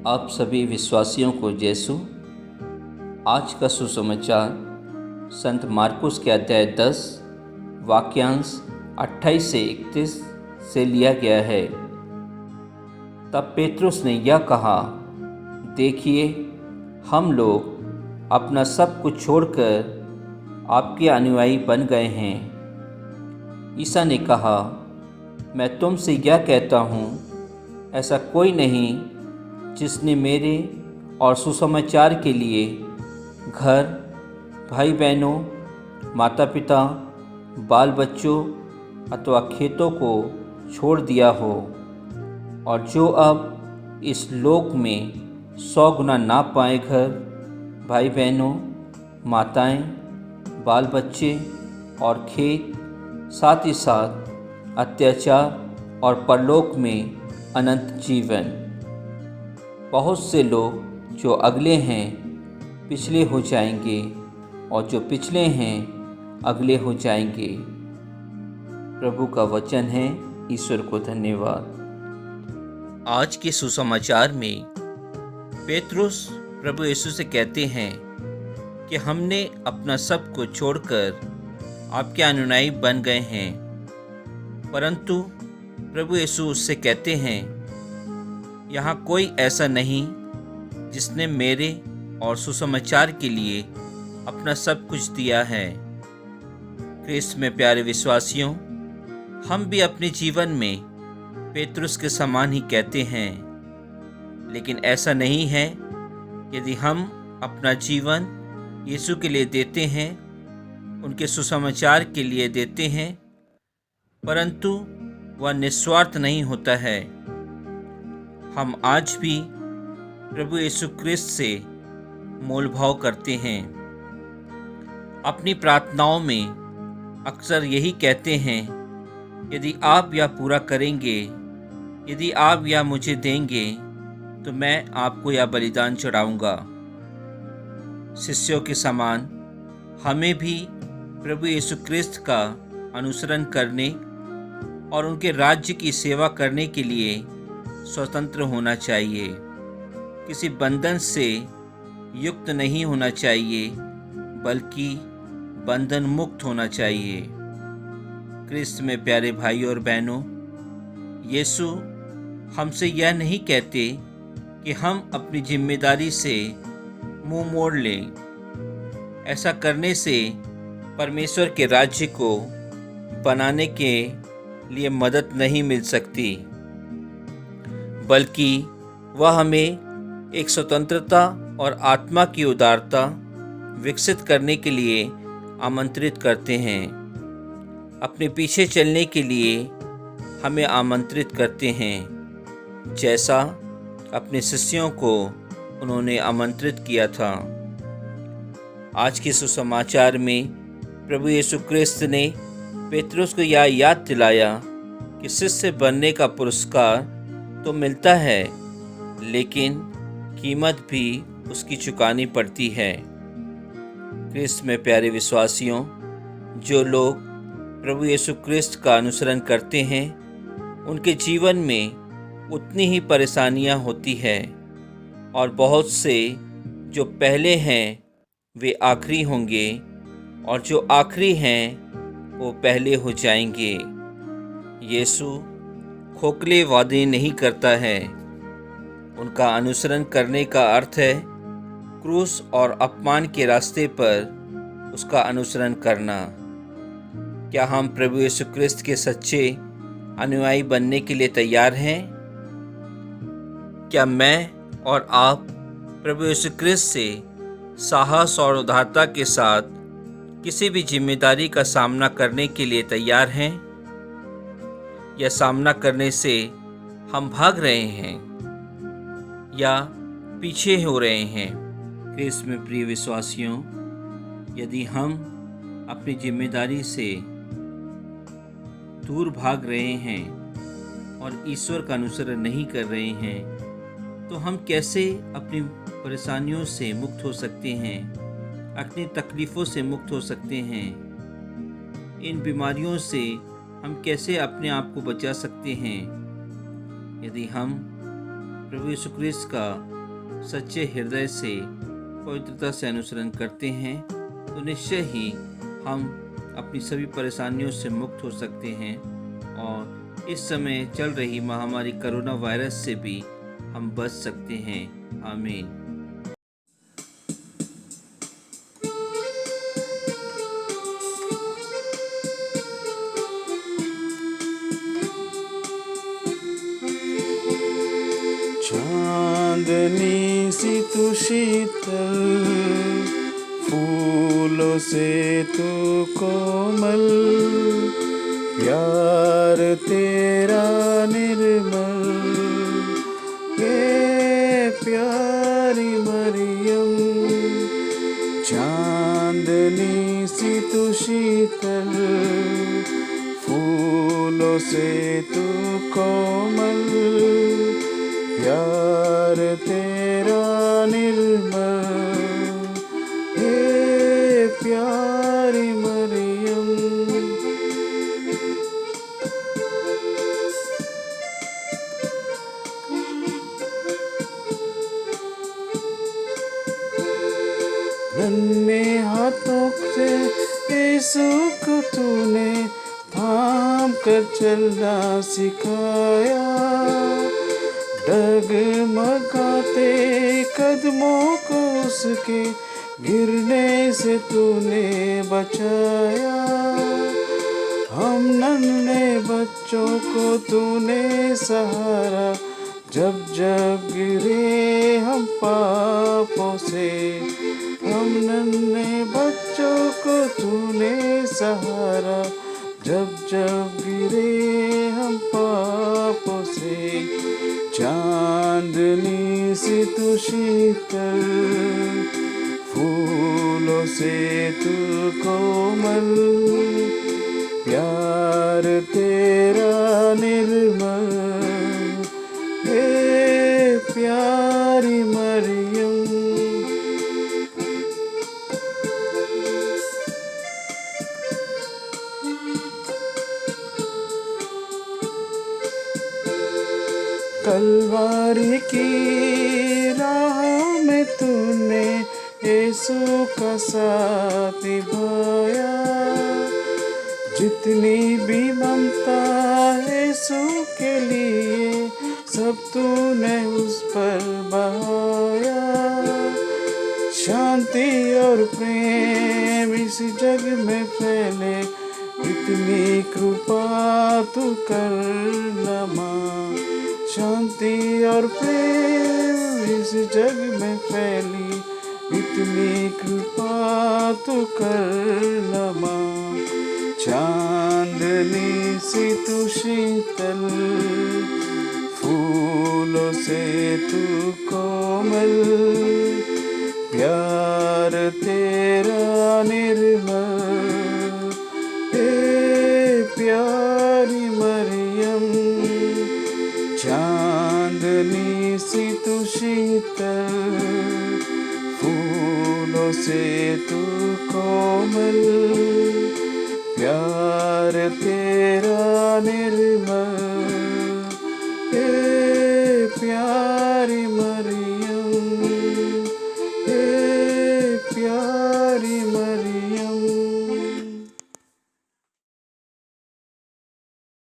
आप सभी विश्वासियों को यीशु। आज का सुसमाचार संत मार्कुस के अध्याय 10 वाक्यांश 28 से 31 से लिया गया है। तब पेतरुस ने यह कहा, देखिए, हम लोग अपना सब कुछ छोड़कर आपके अनुयायी बन गए हैं। ईसा ने कहा, मैं तुमसे यह कहता हूँ, ऐसा कोई नहीं जिसने मेरे और सुसमाचार के लिए घर, भाई बहनों, माता पिता, बाल बच्चों अथवा खेतों को छोड़ दिया हो, और जो अब इस लोक में 100 गुना ना पाए घर, भाई बहनों, माताएं, बाल बच्चे और खेत, साथ ही साथ अत्याचार और परलोक में अनंत जीवन। बहुत से लोग जो अगले हैं पिछले हो जाएंगे, और जो पिछले हैं अगले हो जाएंगे। प्रभु का वचन है। ईश्वर को धन्यवाद। आज के सुसमाचार में पेतरुस प्रभु यीशु से कहते हैं कि हमने अपना सब कुछ छोड़कर आपके अनुयायी बन गए हैं। परंतु प्रभु यीशु उससे कहते हैं, यहाँ कोई ऐसा नहीं जिसने मेरे और सुसमाचार के लिए अपना सब कुछ दिया है। क्रिस्त में प्यारे विश्वासियों, हम भी अपने जीवन में पेतरुस के समान ही कहते हैं, लेकिन ऐसा नहीं है। यदि हम अपना जीवन यीशु के लिए देते हैं, उनके सुसमाचार के लिए देते हैं, परंतु वह निस्वार्थ नहीं होता है। हम आज भी प्रभु यीशु क्रिस्त से मोल भाव करते हैं। अपनी प्रार्थनाओं में अक्सर यही कहते हैं, यदि आप यह पूरा करेंगे, यदि आप यह मुझे देंगे, तो मैं आपको यह बलिदान चढ़ाऊंगा। शिष्यों के समान हमें भी प्रभु यीशु क्रिस्त का अनुसरण करने और उनके राज्य की सेवा करने के लिए स्वतंत्र होना चाहिए। किसी बंधन से युक्त नहीं होना चाहिए, बल्कि बंधन मुक्त होना चाहिए। क्रिस्त में प्यारे भाई और बहनों, यीशु हमसे यह नहीं कहते कि हम अपनी जिम्मेदारी से मुंह मोड़ लें। ऐसा करने से परमेश्वर के राज्य को बनाने के लिए मदद नहीं मिल सकती, बल्कि वह हमें एक स्वतंत्रता और आत्मा की उदारता विकसित करने के लिए आमंत्रित करते हैं। अपने पीछे चलने के लिए हमें आमंत्रित करते हैं, जैसा अपने शिष्यों को उन्होंने आमंत्रित किया था। आज के सुसमाचार में प्रभु यीशु क्रिस्त ने पेतरुस को यह याद दिलाया कि शिष्य बनने का पुरस्कार तो मिलता है, लेकिन कीमत भी उसकी चुकानी पड़ती है। क्रिस्त में प्यारे विश्वासियों, जो लोग प्रभु यीशु क्रिस्त का अनुसरण करते हैं, उनके जीवन में उतनी ही परेशानियां होती है, और बहुत से जो पहले हैं वे आखिरी होंगे, और जो आखिरी हैं वो पहले हो जाएंगे। यीशु खोखले वादे नहीं करता है। उनका अनुसरण करने का अर्थ है क्रूस और अपमान के रास्ते पर उसका अनुसरण करना। क्या हम प्रभु यीशु क्रिस्त के सच्चे अनुयायी बनने के लिए तैयार हैं? क्या मैं और आप प्रभु यीशु क्रिस्त से साहस और उदारता के साथ किसी भी जिम्मेदारी का सामना करने के लिए तैयार हैं, या सामना करने से हम भाग रहे हैं या पीछे हो रहे हैं? क्रिस्त में प्रिय विश्वासियों, यदि हम अपनी जिम्मेदारी से दूर भाग रहे हैं और ईश्वर का अनुसरण नहीं कर रहे हैं, तो हम कैसे अपनी परेशानियों से मुक्त हो सकते हैं, अपनी तकलीफ़ों से मुक्त हो सकते हैं? इन बीमारियों से हम कैसे अपने आप को बचा सकते हैं? यदि हम प्रभु यीशु क्रिस्त का सच्चे हृदय से पवित्रता से अनुसरण करते हैं तो निश्चय ही हम अपनी सभी परेशानियों से मुक्त हो सकते हैं और इस समय चल रही महामारी कोरोना वायरस से भी हम बच सकते हैं। आमीन। चांदनी सी तू शीतल, फूलों से तू कोमल, प्यार तेरा निर्मल, ये प्यारी मरियम। चांदनी सी तू शीतल, फूलों से तू कोमल, प्यार तेरा निर्मल, हे प्यारी मरियम। नन्हे हाथों से यीशु को तूने थाम कर चलना सिखाया, डगमगाते कदमों को उसके गिरने से तूने बचाया। हम नन्हे बच्चों को तूने सहारा, जब जब गिरे हम पापों से। हम नन्हे बच्चों को तूने सहारा, जब जब गिरे हम पापों से। चांदनी सी तू शीतल, फूलों से तू कोमल, प्यार तेरा निर्मल, हे प्यारी मरियम। कलवारी की राह में तूने यीशु का साथ निभाया, जितनी भी ममता यीशु के लिए सब तूने उस पर बहाया। शांति और प्रेम इस जग में फैले, इतनी कृपा तू करना माँ। शांति और प्रेम इस जग में फैली, इतनी कृपा तू करना माँ। चांदनी सी तू शीतल, फूलों से तू कोमल, प्यार तेरा निर्मल, हे प्यारी मरियम। चांदनी सी तू शीतल, फूलों से तू कोमल, प्यार तेरा निर्मल,